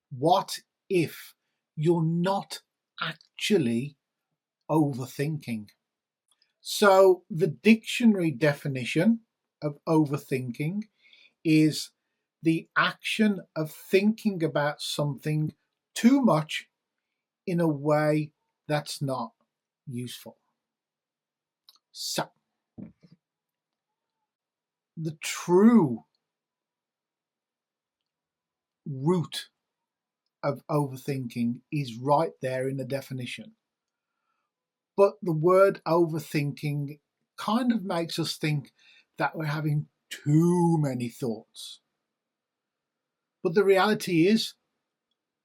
What if you're not actually overthinking? So the dictionary definition of overthinking is the action of thinking about something too much in a way that's not useful. So the true root of overthinking is right there in the definition. But the word overthinking kind of makes us think that we're having too many thoughts. But the reality is,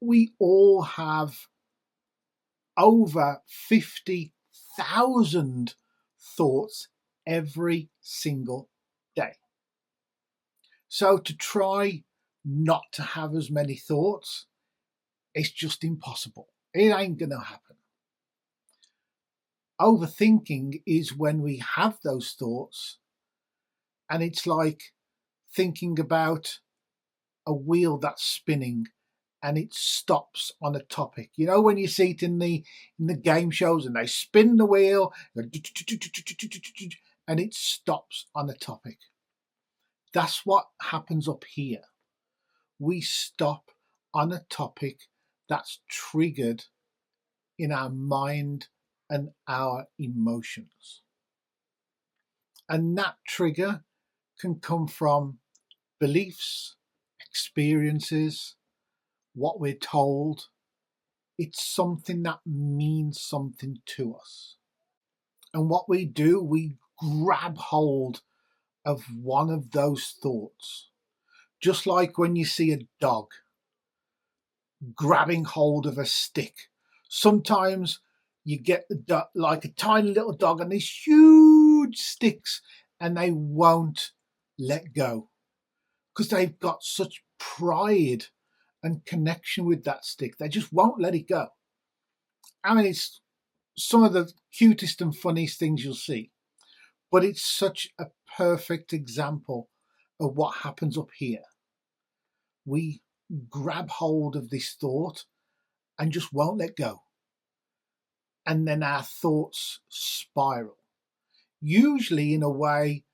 we all have over 50,000 thoughts every single day. So to try not to have as many thoughts, it's just impossible. It ain't going to happen. Overthinking is when we have those thoughts and it's like thinking about a wheel that's spinning and it stops on a topic. You know, when you see it in the game shows and they spin the wheel and it stops on a topic. That's what happens up here. We stop on a topic that's triggered in our mind and our emotions. And that trigger can come from beliefs, experiences, what we're told. It's something that means something to us. And what we do, we grab hold of one of those thoughts. Just like when you see a dog grabbing hold of a stick. Sometimes you get the dog, like a tiny little dog, and these huge sticks, and they won't let go because they've got such pride and connection with that stick. They just won't let it go. I mean, it's some of the cutest and funniest things you'll see, but it's such a perfect example of what happens up here. We grab hold of this thought and just won't let go. And then our thoughts spiral, usually in a way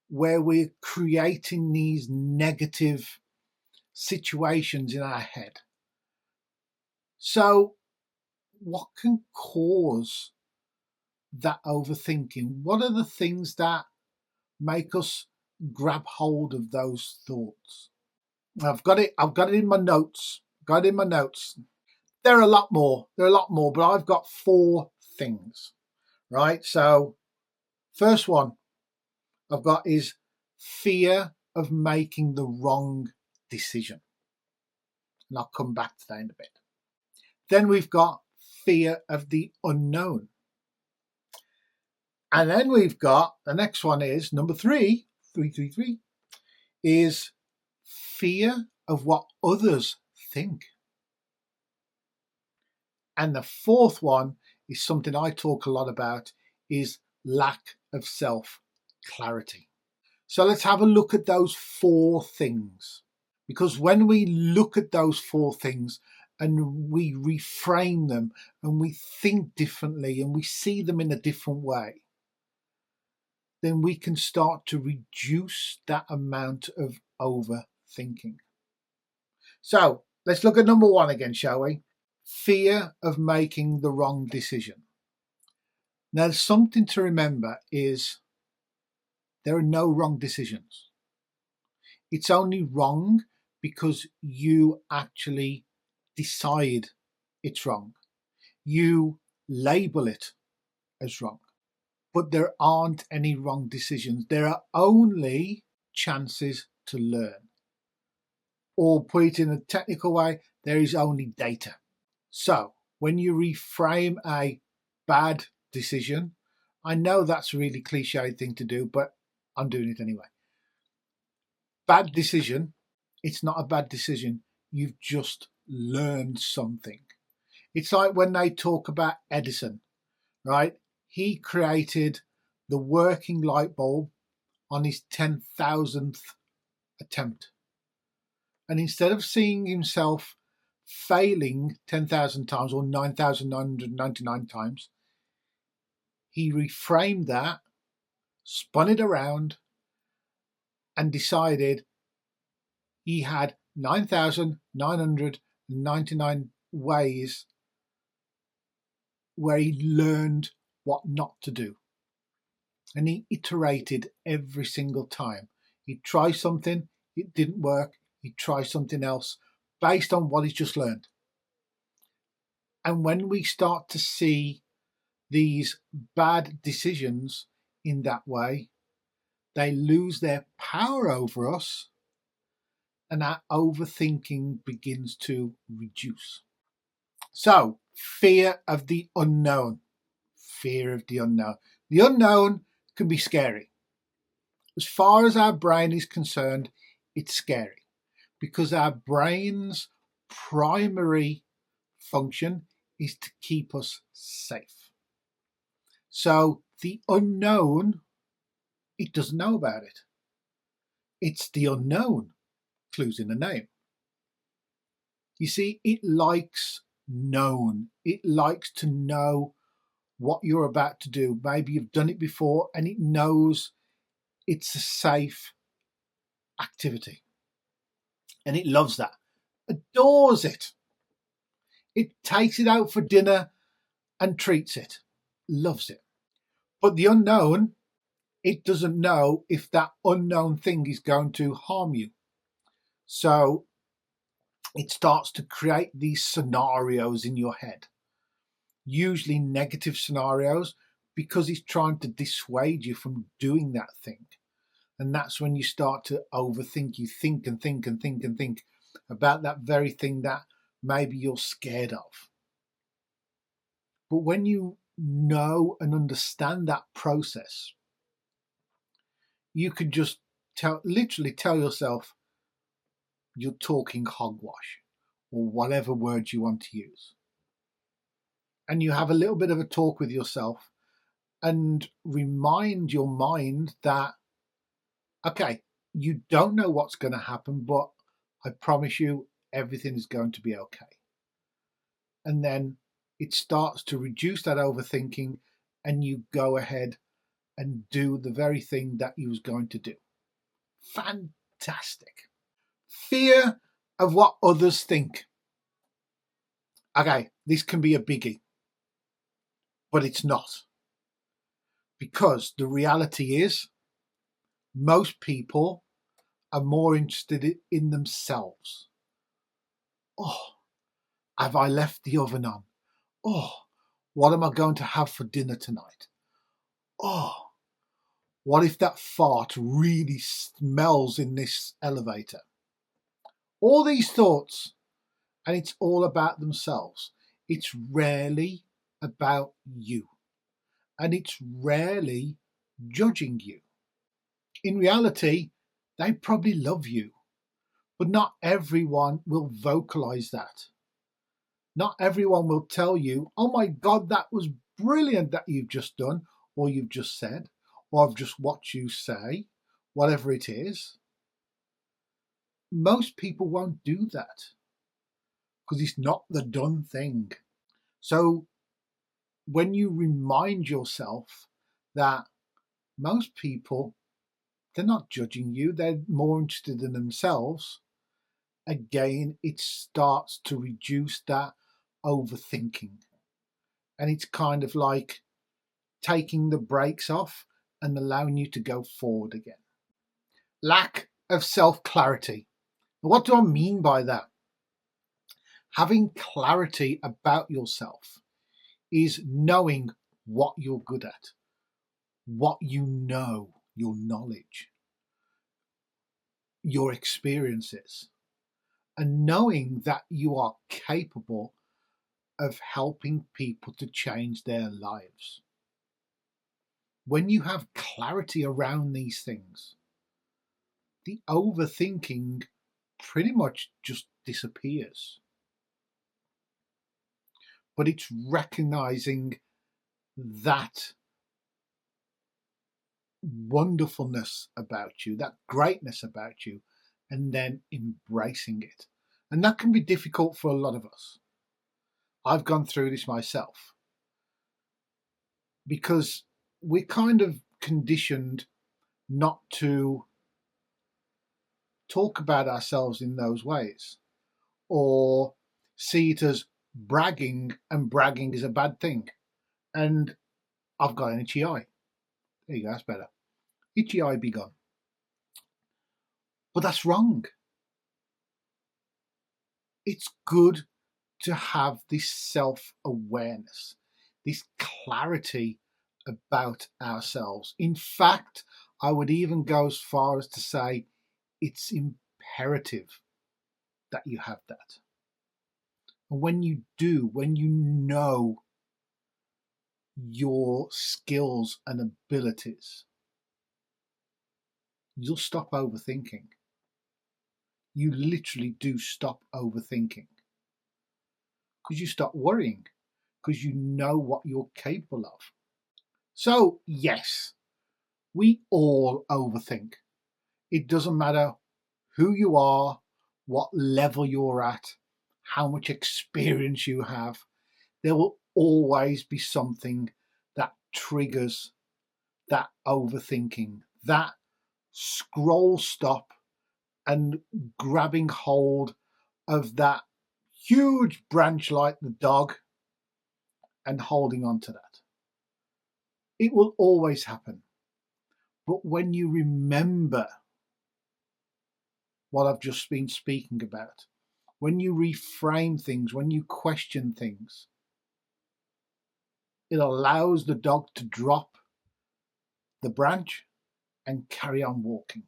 where we're creating these negative situations in our head. So, what can cause that overthinking? What are the things that make us grab hold of those thoughts? I've got it in my notes. There are a lot more, but I've got 4 things, right? So first one I've got is fear of making the wrong decision. And I'll come back to that in a bit. Then we've got fear of the unknown. And then we've got, the next one is number 3, is fear of what others think. And the 4th one is something I talk a lot about, is lack of self-clarity. So let's have a look at those 4 things. Because when we look at those 4 things and we reframe them and we think differently and we see them in a different way, then we can start to reduce that amount of overthinking. So let's look at number 1 again, shall we? Fear of making the wrong decision. Now, something to remember is there are no wrong decisions. It's only wrong because you actually decide it's wrong. You label it as wrong. But there aren't any wrong decisions. There are only chances to learn. Or put it in a technical way, there is only data. So when you reframe a bad decision, I know that's a really cliched thing to do, but I'm doing it anyway. Bad decision, it's not a bad decision. You've just learned something. It's like when they talk about Edison, right? He created the working light bulb on his 10,000th attempt. And instead of seeing himself failing 10,000 times or 9,999 times, he reframed that, spun it around, and decided he had 9,999 ways where he learned what not to do. And he iterated every single time. He'd try something, it didn't work, he'd try something else based on what he's just learned. And when we start to see these bad decisions in that way, they lose their power over us, and our overthinking begins to reduce. So, fear of the unknown. Fear of the unknown. The unknown can be scary. As far as our brain is concerned, it's scary because our brain's primary function is to keep us safe. So, the unknown, it doesn't know about it. It's the unknown. Clues in the name. You see, it likes known. It likes to know what you're about to do. Maybe you've done it before and it knows it's a safe activity. And it loves that. Adores it. It takes it out for dinner and treats it. Loves it. But the unknown, it doesn't know if that unknown thing is going to harm you. So it starts to create these scenarios in your head, usually negative scenarios, because it's trying to dissuade you from doing that thing. And that's when you start to overthink. You think and think and think and think about that very thing that maybe you're scared of. But when you know and understand that process, you could just literally tell yourself you're talking hogwash, or whatever words you want to use. And you have a little bit of a talk with yourself and remind your mind that, okay, you don't know what's going to happen, but I promise you everything is going to be okay. And then it starts to reduce that overthinking and you go ahead and do the very thing that you was going to do. Fantastic. Fear of what others think. Okay, this can be a biggie, but it's not. Because the reality is, most people are more interested in themselves. Oh, have I left the oven on? Oh, what am I going to have for dinner tonight? Oh, what if that fart really smells in this elevator? All these thoughts, and it's all about themselves. It's rarely about you, and it's rarely judging you. In reality, they probably love you, but not everyone will vocalize that. Not everyone will tell you, oh my God, that was brilliant that you've just done, or you've just said, or I've just watched you say, whatever it is. Most people won't do that because it's not the done thing. So when you remind yourself that most people, they're not judging you, they're more interested in themselves, again, it starts to reduce that overthinking. And it's kind of like taking the brakes off and allowing you to go forward again. Lack of self-clarity. What do I mean by that? Having clarity about yourself is knowing what you're good at, what you know, your knowledge, your experiences, and knowing that you are capable of helping people to change their lives. When you have clarity around these things, the overthinking pretty much just disappears. But it's recognizing that wonderfulness about you, that greatness about you, and then embracing it And that can be difficult for a lot of us. I've gone through this myself because we're kind of conditioned not to talk about ourselves in those ways, or see it as bragging, and bragging is a bad thing. And I've got an itchy eye. There you go, that's better. Itchy eye be gone. But that's wrong. It's good to have this self-awareness, this clarity about ourselves. In fact, I would even go as far as to say it's imperative that you have that. And when you do, when you know your skills and abilities, you'll stop overthinking. You literally do stop overthinking because you stop worrying, because you know what you're capable of. So, yes, we all overthink. It doesn't matter who you are, what level you're at, how much experience you have. There will always be something that triggers that overthinking, that scroll stop and grabbing hold of that huge branch like the dog and holding on to that. It will always happen. But when you remember what I've just been speaking about, when you reframe things, when you question things, it allows the dog to drop the branch and carry on walking.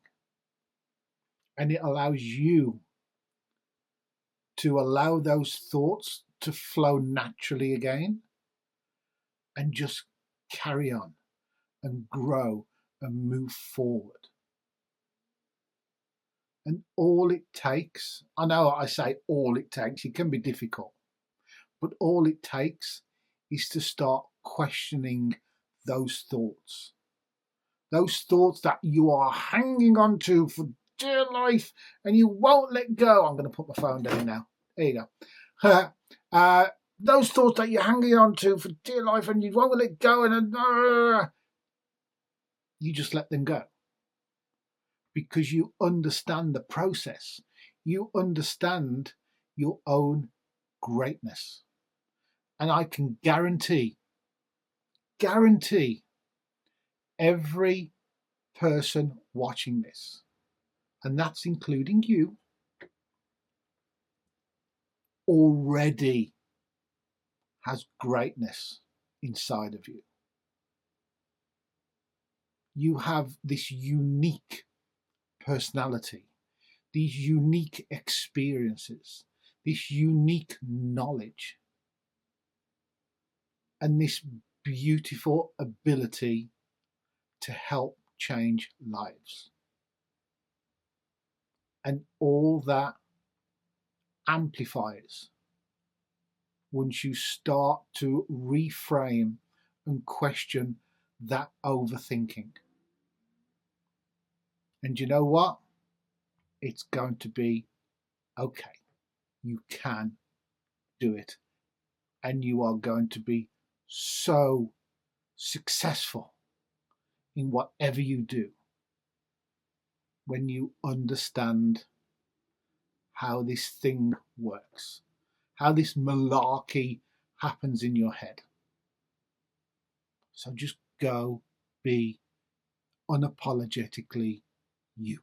And it allows you to allow those thoughts to flow naturally again and just carry on and grow and move forward. And all it takes, I know I say all it takes, it can be difficult, but all it takes is to start questioning those thoughts. Those thoughts that you are hanging on to for dear life and you won't let go. I'm going to put my phone down now. There you go. Those thoughts that you're hanging on to for dear life and you won't let go, and you just let them go. Because you understand the process. You understand your own greatness. And I can guarantee every person watching this, and that's including you, already has greatness inside of you. You have this unique personality, these unique experiences, this unique knowledge, and this beautiful ability to help change lives. And all that amplifies once you start to reframe and question that overthinking. And you know what? It's going to be okay. You can do it. And you are going to be so successful in whatever you do when you understand how this thing works, how this malarkey happens in your head. So just go be unapologetically you.